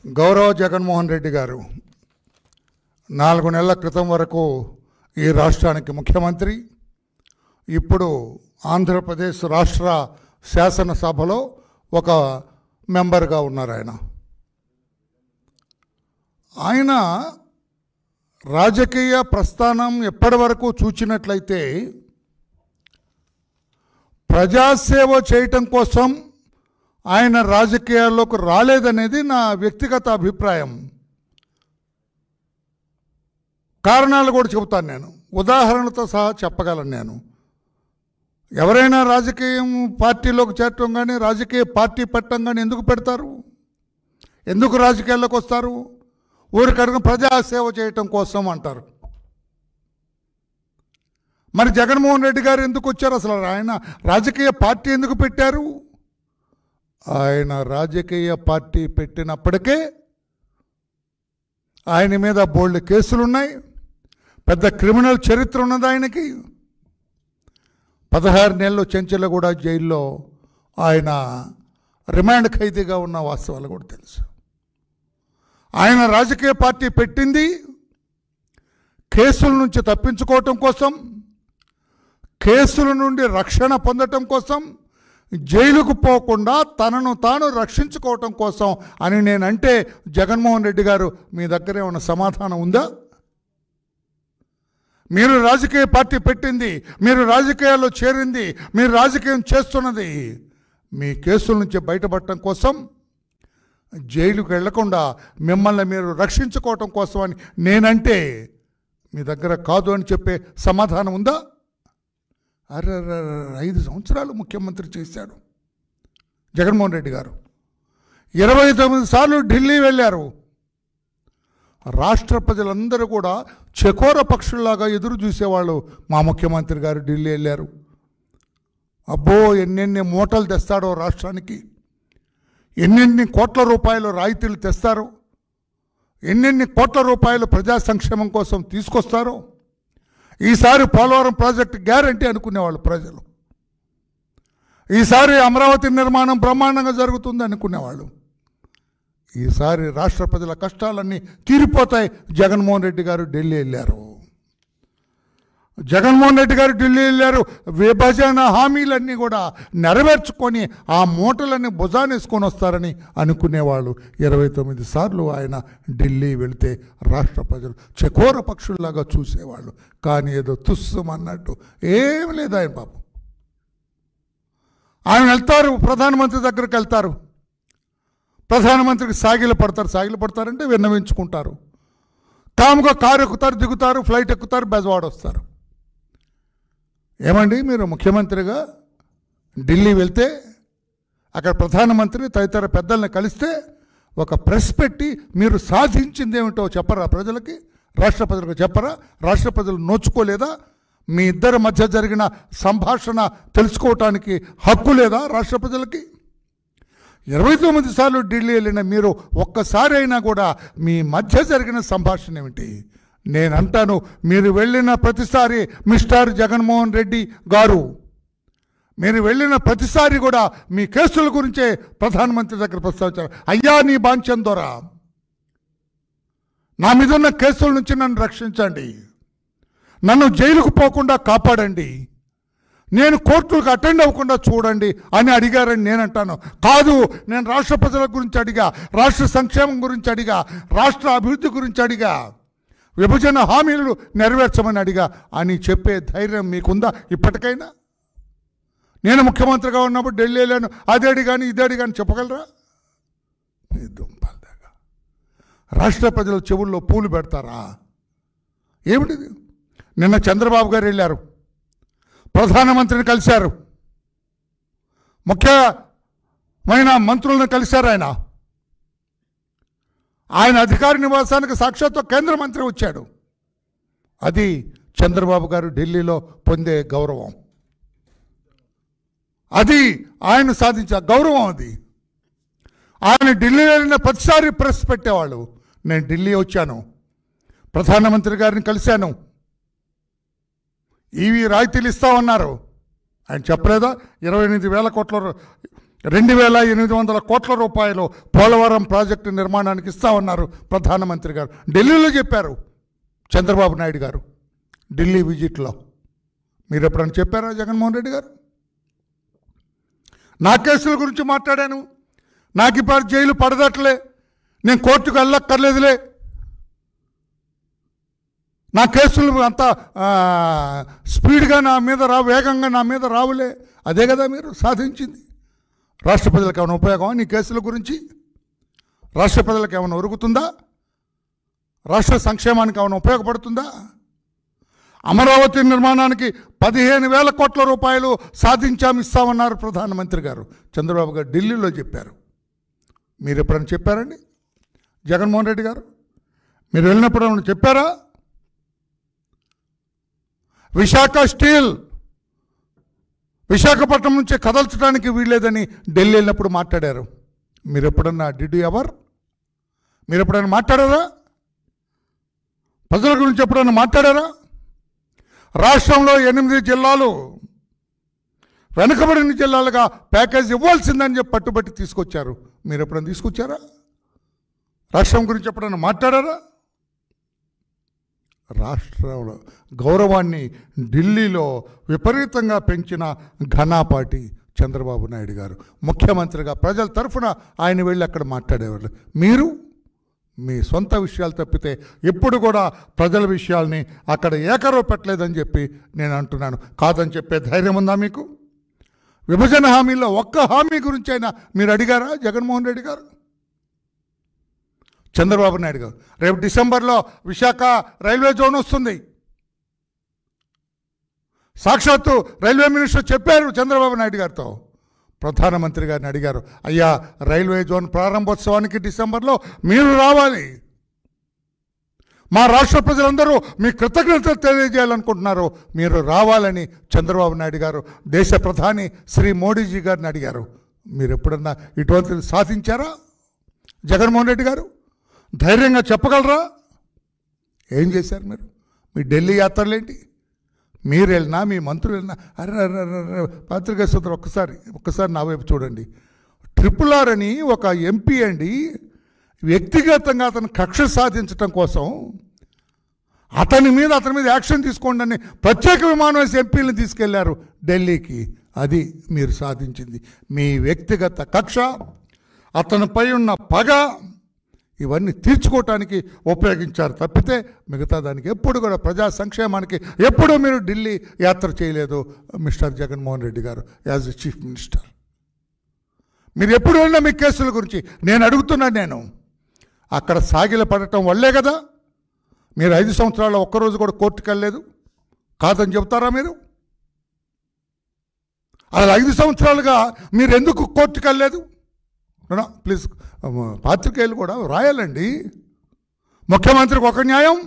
గౌరవ జగన్మోహన్ రెడ్డి గారు 4 నెలల క్రితం వరకు ఈ రాష్ట్రానికి ముఖ్యమంత్రి, ఇప్పుడు ఆంధ్రప్రదేశ్ రాష్ట్ర శాసనసభలో ఒక మెంబర్గా ఉన్నారు. ఆయన రాజకీయ ప్రస్థానం ఎప్పటి వరకు చూచినట్లయితే ప్రజాసేవ చేయటం కోసం ఆయన రాజకీయాల్లోకి రాలేదనేది నా వ్యక్తిగత అభిప్రాయం. కారణాలు కూడా చెబుతాను, నేను ఉదాహరణతో సహా చెప్పగలను. నేను ఎవరైనా రాజకీయం పార్టీలోకి చేరటం కానీ రాజకీయ పార్టీ పెట్టడం కానీ ఎందుకు పెడతారు? ఎందుకు రాజకీయాల్లోకి వస్తారు? ఊరికడుగు ప్రజాసేవ చేయటం కోసం అంటారు. మరి జగన్మోహన్ రెడ్డి గారు ఎందుకు వచ్చారు? అసలు ఆయన రాజకీయ పార్టీ ఎందుకు పెట్టారు? ఆయన రాజకీయ పార్టీ పెట్టినప్పటికే ఆయన మీద బోల్డ్ కేసులున్నాయి, పెద్ద క్రిమినల్ చరిత్ర ఉన్నది ఆయనకి. 16 నెలలు చెంచలగూడ జైల్లో ఆయన రిమాండ్ ఖైదీగా ఉన్న వాస్తవాలు కూడా తెలుసు. ఆయన రాజకీయ పార్టీ పెట్టింది కేసుల నుంచి తప్పించుకోవటం కోసం, కేసుల నుండి రక్షణ పొందటం కోసం, జైలుకు పోకుండా తనను తాను రక్షించుకోవటం కోసం అని నేనంటే జగన్మోహన్ రెడ్డి గారు మీ దగ్గర ఏమైనా సమాధానం ఉందా? మీరు రాజకీయ పార్టీ పెట్టింది, మీరు రాజకీయాల్లో చేరింది, మీరు రాజకీయం చేస్తున్నది మీ కేసుల నుంచి బయటపడటం కోసం, జైలుకు వెళ్లకుండా మిమ్మల్ని మీరు రక్షించుకోవటం కోసం అని నేనంటే మీ దగ్గర కాదు అని చెప్పే సమాధానం ఉందా? 5 సంవత్సరాలు ముఖ్యమంత్రి చేశాడు జగన్మోహన్ రెడ్డి గారు. 29 సార్లు ఢిల్లీ వెళ్ళారు. రాష్ట్ర ప్రజలందరూ కూడా చకోర పక్షుల్లాగా ఎదురు చూసేవాళ్ళు. మా ముఖ్యమంత్రి గారు ఢిల్లీ వెళ్ళారు, అబ్బో ఎన్నెన్ని మూటలు తెస్తాడో రాష్ట్రానికి, ఎన్నెన్ని కోట్ల రూపాయలు రాయితీలు తెస్తారు, ఎన్నెన్ని కోట్ల రూపాయలు ప్రజా సంక్షేమం కోసం తీసుకొస్తారో, ఈసారి పోలవరం ప్రాజెక్టు గ్యారంటీ అనుకునేవాళ్ళు ప్రజలు, ఈసారి అమరావతి నిర్మాణం బ్రహ్మాండంగా జరుగుతుంది అనుకునేవాళ్ళు. ఈసారి రాష్ట్ర ప్రజల కష్టాలన్నీ తీరిపోతాయి. జగన్మోహన్ రెడ్డి గారు ఢిల్లీ వెళ్ళారు. జగన్మోహన్ రెడ్డి గారు ఢిల్లీ వెళ్ళారు. విభజన హామీలన్నీ కూడా నెరవేర్చుకొని ఆ మూటలన్నీ భుజానేసుకొని వస్తారని అనుకునేవాళ్ళు. 29 సార్లు ఆయన ఢిల్లీ వెళితే రాష్ట్ర ప్రజలు చకోర పక్షుల్లాగా చూసేవాళ్ళు. కానీ ఏదో తుస్సుమన్నట్టు ఏం లేదు ఆయన పాపం. ఆయన వెళ్తారు, ప్రధానమంత్రి దగ్గరికి వెళ్తారు, ప్రధానమంత్రికి సాగిలు పడతారంటే విన్నవించుకుంటారు. కాముగా కారు ఎక్కుతారు, దిగుతారు, ఫ్లైట్ ఎక్కుతారు, బెజవాడ వస్తారు. ఏమండి, మీరు ముఖ్యమంత్రిగా ఢిల్లీ వెళ్తే అక్కడ ప్రధానమంత్రి తదితర పెద్దల్ని కలిస్తే ఒక ప్రెస్ పెట్టి మీరు సాధించింది ఏమిటో చెప్పరా ప్రజలకి? రాష్ట్ర ప్రజలకు చెప్పరా? రాష్ట్ర ప్రజలు నోచుకోలేదా? మీ ఇద్దరి మధ్య జరిగిన సంభాషణ తెలుసుకోవటానికి హక్కు లేదా రాష్ట్ర ప్రజలకి? 29 సార్లు ఢిల్లీ వెళ్ళిన మీరు ఒక్కసారి అయినా కూడా మీ మధ్య జరిగిన సంభాషణ ఏమిటి? నేను అంటాను, మీరు వెళ్ళిన ప్రతిసారి మిస్టర్ జగన్మోహన్ రెడ్డి గారు, మీరు వెళ్ళిన ప్రతిసారి కూడా మీ కేసుల గురించే ప్రధానమంత్రి దగ్గర ప్రస్తావించారు. అయ్యా, నీ బాంఛం ద్వారా నా మీద ఉన్న కేసుల నుంచి నన్ను రక్షించండి, నన్ను జైలుకు పోకుండా కాపాడండి, నేను కోర్టులకు అటెండ్ అవ్వకుండా చూడండి అని అడిగారని నేను అంటాను. కాదు, నేను రాష్ట్ర ప్రజల గురించి అడిగా, రాష్ట్ర సంక్షేమం గురించి అడిగా, రాష్ట్ర అభివృద్ధి గురించి అడిగా, విభజన హామీలు నెరవేర్చమని అడిగా అని చెప్పే ధైర్యం మీకుందా ఇప్పటికైనా? నేను ముఖ్యమంత్రిగా ఉన్నప్పుడు ఢిల్లీ వెళ్ళాను, అదే అడిగాను ఇదే అడిగాను చెప్పగలరా? మీ దుంపల దగ్గర రాష్ట్ర ప్రజల చెవుల్లో పూలు పెడతారా? ఏమిటిది? నిన్న చంద్రబాబు గారు వెళ్ళారు, ప్రధానమంత్రిని కలిశారు, ముఖ్యమైన మంత్రులను కలిశారు. ఆయన అధికార నివాసానికి సాక్షాత్తు కేంద్ర మంత్రి వచ్చాడు. అది చంద్రబాబు గారు ఢిల్లీలో పొందే గౌరవం, అది ఆయన సాధించే గౌరవం. అది ఆయన ఢిల్లీ వెళ్ళిన ప్రతిసారి ప్రెస్ పెట్టేవాళ్ళు. నేను ఢిల్లీ వచ్చాను, ప్రధానమంత్రి గారిని కలిశాను, ఇవి రాయితీలు ఇస్తామన్నారు. ఆయన చెప్పలేదా? 28,000 కోట్ల 2,800 కోట్ల రూపాయలు పోలవరం ప్రాజెక్టు నిర్మాణానికి ఇస్తామన్నారు ప్రధానమంత్రి గారు. ఢిల్లీలో చెప్పారు చంద్రబాబు నాయుడు గారు ఢిల్లీ విజిట్లో. మీరు ఎప్పుడైనా చెప్పారా జగన్మోహన్ రెడ్డి గారు? నా కేసుల గురించి మాట్లాడాను, నాకు ఇప్పుడు జైలు పడదట్లే, నేను కోర్టుకు వెళ్ళక్కర్లేదులే, నా కేసులు అంత స్పీడ్గా నా మీద వేగంగా నా మీద రావులే. అదే కదా మీరు సాధించింది. రాష్ట్ర ప్రజలకు ఏమైనా ఉపయోగమా నీ కేసుల గురించి? రాష్ట్ర ప్రజలకు ఏమైనా ఒరుగుతుందా? రాష్ట్ర సంక్షేమానికి ఏమైనా ఉపయోగపడుతుందా? అమరావతి నిర్మాణానికి 15,000 కోట్ల రూపాయలు ఇస్తామన్నారు ప్రధానమంత్రి గారు. చంద్రబాబు గారు ఢిల్లీలో చెప్పారు. మీరు ఎప్పుడైనా చెప్పారండి జగన్మోహన్ రెడ్డి గారు? మీరు వెళ్ళినప్పుడు ఏమైనా చెప్పారా? విశాఖ స్టీల్ విశాఖపట్నం నుంచి కదల్చడానికి వీల్లేదని ఢిల్లీ వెళ్ళినప్పుడు మాట్లాడారు. మీరు ఎప్పుడన్నా మీరు ఎప్పుడైనా మాట్లాడారా? ప్రజల గురించి ఎప్పుడైనా మాట్లాడారా? రాష్ట్రంలో 8 జిల్లాలు వెనుకబడిన జిల్లాలుగా ప్యాకేజ్ ఇవ్వాల్సిందని చెప్పి పట్టుబట్టి తీసుకొచ్చారు. మీరు ఎప్పుడైనా తీసుకొచ్చారా? రాష్ట్రం గురించి ఎప్పుడైనా మాట్లాడారా? రాష్ట్రంలో గౌరవాన్ని ఢిల్లీలో విపరీతంగా పెంచిన ఘనాపాటి చంద్రబాబు నాయుడు గారు. ముఖ్యమంత్రిగా ప్రజల తరఫున ఆయన వెళ్ళి అక్కడ మాట్లాడేవాళ్ళు. మీరు మీ సొంత విషయాలు తప్పితే ఎప్పుడు కూడా ప్రజల విషయాల్ని అక్కడ ఏకరవ పెట్టలేదని చెప్పి నేను అంటున్నాను. కాదని చెప్పే ధైర్యం ఉందా మీకు? విభజన హామీలో ఒక్క హామీ గురించి అయినా మీరు అడిగారా జగన్మోహన్ రెడ్డి గారు? చంద్రబాబు నాయుడు గారు రేపు డిసెంబర్లో విశాఖ రైల్వే జోన్ వస్తుంది. సాక్షాత్తు రైల్వే మినిస్టర్ చెప్పారు చంద్రబాబు నాయుడు గారితో. ప్రధానమంత్రి గారిని అడిగారు, అయ్యా రైల్వే జోన్ ప్రారంభోత్సవానికి డిసెంబర్లో మీరు రావాలి, మా రాష్ట్ర ప్రజలందరూ మీ కృతజ్ఞతలు తెలియజేయాలనుకుంటున్నారు, మీరు రావాలని చంద్రబాబు నాయుడు గారు దేశ ప్రధాని శ్రీ మోడీజీ గారిని అడిగారు. మీరు ఎప్పుడన్నా ఇటువంటిది సాధించారా జగన్మోహన్ రెడ్డి గారు? ధైర్యంగా చెప్పగలరా? ఏం చేశారు మీరు? మీ ఢిల్లీ యాత్రలేంటి? మీరు వెళ్ళినా మీ మంత్రులు వెళ్ళినా పత్రికా సోదరు ఒక్కసారి నా వైపు చూడండి. RRR అని ఒక ఎంపీ అండి వ్యక్తిగతంగా అతను కక్ష సాధించడం కోసం అతని మీద యాక్షన్ తీసుకోండి అని ప్రత్యేక విమానం వేసి ఎంపీలను తీసుకెళ్లారు ఢిల్లీకి. అది మీరు సాధించింది. మీ వ్యక్తిగత కక్ష, అతనిపై ఉన్న పగ, ఇవన్నీ తీర్చుకోవటానికి ఉపయోగించారు తప్పితే మిగతా దానికి ఎప్పుడు కూడా ప్రజా సంక్షేమానికి ఎప్పుడూ మీరు ఢిల్లీ యాత్ర చేయలేదు మిస్టర్ జగన్మోహన్ రెడ్డి గారు యాజ్ ఎ చీఫ్ మినిస్టర్. మీరు ఎప్పుడు వెళ్ళినా మీ కేసుల గురించి నేను అడుగుతున్నాను. నేను అక్కడ సాగిల పడటం వల్లే కదా మీరు 5 సంవత్సరాల్లో ఒక్కరోజు కూడా కోర్టుకు వెళ్ళలేదు. కాదని చెబుతారా మీరు? అలా 5 సంవత్సరాలుగా మీరు ఎందుకు కోర్టుకు వెళ్ళలేదు? ప్లీజ్ పాత్రికేయులు కూడా రాయాలండి. ముఖ్యమంత్రికి ఒక న్యాయం,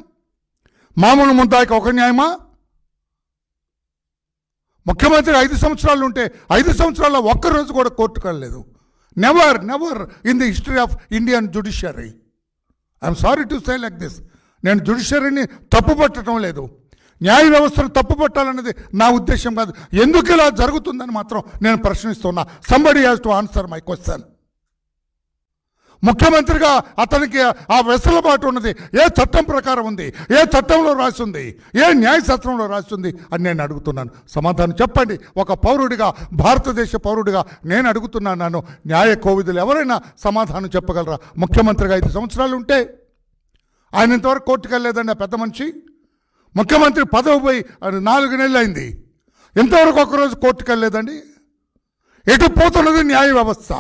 మామూలు ముద్దాయికి ఒక న్యాయమా? ముఖ్యమంత్రి 5 సంవత్సరాలు ఉంటే 5 సంవత్సరాల్లో ఒక్కరోజు కూడా కోర్టుకు వెళ్ళలేదు. Never in the history of Indian judiciary. I'm sorry to say like this. నేను జ్యుడిషియరీని తప్పుపట్టడం లేదు, న్యాయ వ్యవస్థను తప్పుపట్టాలనేది నా ఉద్దేశం కాదు. ఎందుకు ఇలా జరుగుతుందని మాత్రం నేను ప్రశ్నిస్తున్నా. Somebody has to answer my question. ముఖ్యమంత్రిగా అతనికి ఆ వెసులుబాటు ఉన్నది ఏ చట్టం ప్రకారం ఉంది, ఏ చట్టంలో రాసి ఉంది, ఏ న్యాయశాస్త్రంలో రాసి ఉంది అని నేను అడుగుతున్నాను. సమాధానం చెప్పండి. ఒక పౌరుడిగా, భారతదేశ పౌరుడిగా నేను అడుగుతున్నాను. న్యాయ కోవిదులు ఎవరైనా సమాధానం చెప్పగలరా? ముఖ్యమంత్రిగా 5 సంవత్సరాలు ఉంటే ఆయన ఇంతవరకు కోర్టుకు వెళ్ళలేదండి. ఆ పెద్ద మనిషి ముఖ్యమంత్రి పదవి పోయి 4 నెలలు అయింది, ఇంతవరకు ఒక్కరోజు కోర్టుకు వెళ్ళలేదండి. ఎటు పోతున్నది న్యాయ వ్యవస్థ?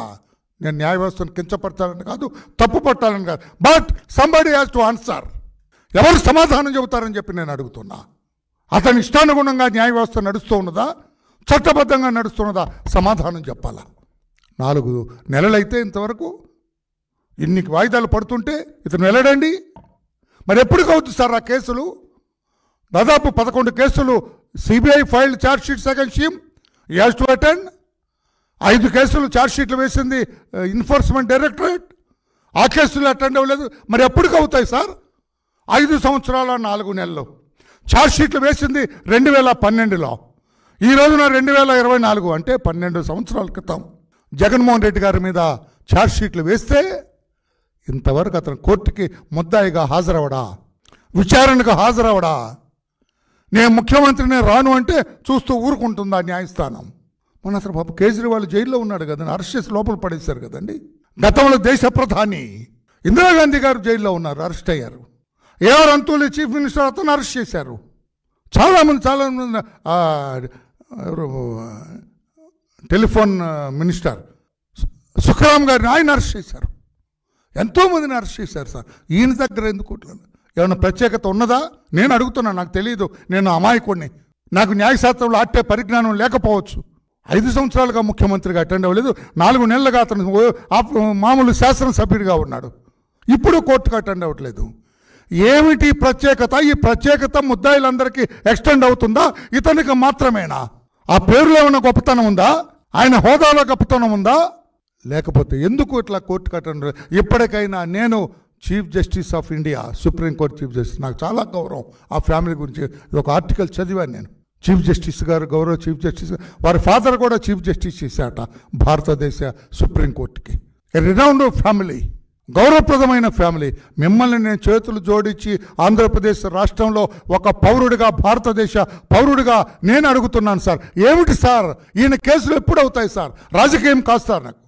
నేను న్యాయ వ్యవస్థను కించపరచాలని కాదు, తప్పు పట్టాలని కాదు, but somebody has to answer. ఎవరు సమాధానం చెబుతారని చెప్పి నేను అడుగుతున్నా. అతని ఇష్టానుగుణంగా న్యాయ వ్యవస్థ నడుస్తూ ఉన్నదా, చట్టబద్ధంగా నడుస్తున్నదా? సమాధానం చెప్పాలా. 4 నెలలైతే ఇంతవరకు ఇన్ని వాయిదాలు పడుతుంటే ఇతను వెళ్ళడండి. మరి ఎప్పటికి అవుతుంది సార్ ఆ కేసులు? దాదాపు 11 కేసులు CBI filed ఛార్జ్షీట్స్ against him. He has to attend. 5 కేసులు ఛార్జ్షీట్లు వేసింది ఎన్ఫోర్స్మెంట్ డైరెక్టరేట్. ఆ కేసులు అటెండ్ అవ్వలేదు. మరి ఎప్పటికి అవుతాయి సార్? 5 సంవత్సరాల 4 నెలలు. ఛార్జ్షీట్లు వేసింది 2012లో. ఈ రోజున 2024 అంటే 12 సంవత్సరాల క్రితం. జగన్మోహన్ రెడ్డి గారి మీద ఛార్జ్షీట్లు వేస్తే ఇంతవరకు అతను కోర్టుకి ముద్దాయిగా హాజరవడా, విచారణకు హాజరవడా. నేను ముఖ్యమంత్రిని రాను అంటే చూస్తూ ఊరుకుంటుందా న్యాయస్థానం? మొన్న అసలు పాప కేజ్రీవాల్ జైల్లో ఉన్నాడు కదండి, అరెస్ట్ చేసి లోపల పడేశారు కదండి. గతంలో దేశ ప్రధాని ఇందిరాగాంధీ గారు జైల్లో ఉన్నారు, అరెస్ట్ అయ్యారు. ఏఆర్ అంతోలీ చీఫ్ మినిస్టర్, అతను అరెస్ట్ చేశారు. చాలామంది ఎవరు టెలిఫోన్ మినిస్టర్ సుఖరామ్ గారిని ఆయన అరెస్ట్ చేశారు. ఎంతోమందిని అరెస్ట్ చేశారు సార్. ఈయన దగ్గర ఎందుకు ఏమైనా ప్రత్యేకత ఉన్నదా? నేను అడుగుతున్నాను, నాకు తెలియదు, నేను అమాయకుడిని, నాకు న్యాయశాస్త్రంలో అట్టే పరిజ్ఞానం లేకపోవచ్చు. 5 సంవత్సరాలుగా ముఖ్యమంత్రిగా అటెండ్ అవ్వలేదు, 4 నెలలుగా అతను మామూలు శాసనసభ్యుడిగా ఉన్నాడు, ఇప్పుడు కోర్టుకు అటెండ్ అవ్వట్లేదు. ఏమిటి ప్రత్యేకత? ఈ ప్రత్యేకత ముద్దాయిలందరికీ ఎక్స్టెండ్ అవుతుందా, ఇతనికి మాత్రమేనా? ఆ పేరులో ఉన్న గొప్పతనం ఉందా? ఆయన హోదాలో గొప్పతనం ఉందా? లేకపోతే ఎందుకు ఇట్లా కోర్టుకు అటెండ్? ఇప్పటికైనా నేను chief justice of India, supreme court chief justice, నాకు చాలా గౌరవం ఆ ఫ్యామిలీ గురించి. ఒక ఆర్టికల్ చదివాను నేను. చీఫ్ జస్టిస్ గారు, గౌరవ చీఫ్ జస్టిస్, వారి ఫాదర్ కూడా చీఫ్ జస్టిస్ చేశాట భారతదేశ సుప్రీంకోర్టుకి. రినౌండ్ ఫ్యామిలీ, గౌరవప్రదమైన ఫ్యామిలీ. మిమ్మల్ని నేను చేతులు జోడించి ఆంధ్రప్రదేశ్ రాష్ట్రంలో ఒక పౌరుడిగా, భారతదేశ పౌరుడిగా నేను అడుగుతున్నాను సార్, ఏమిటి సార్ ఈయన కేసులు ఎప్పుడు అవుతాయి సార్? రాజకీయం కాదు సార్ నాకు.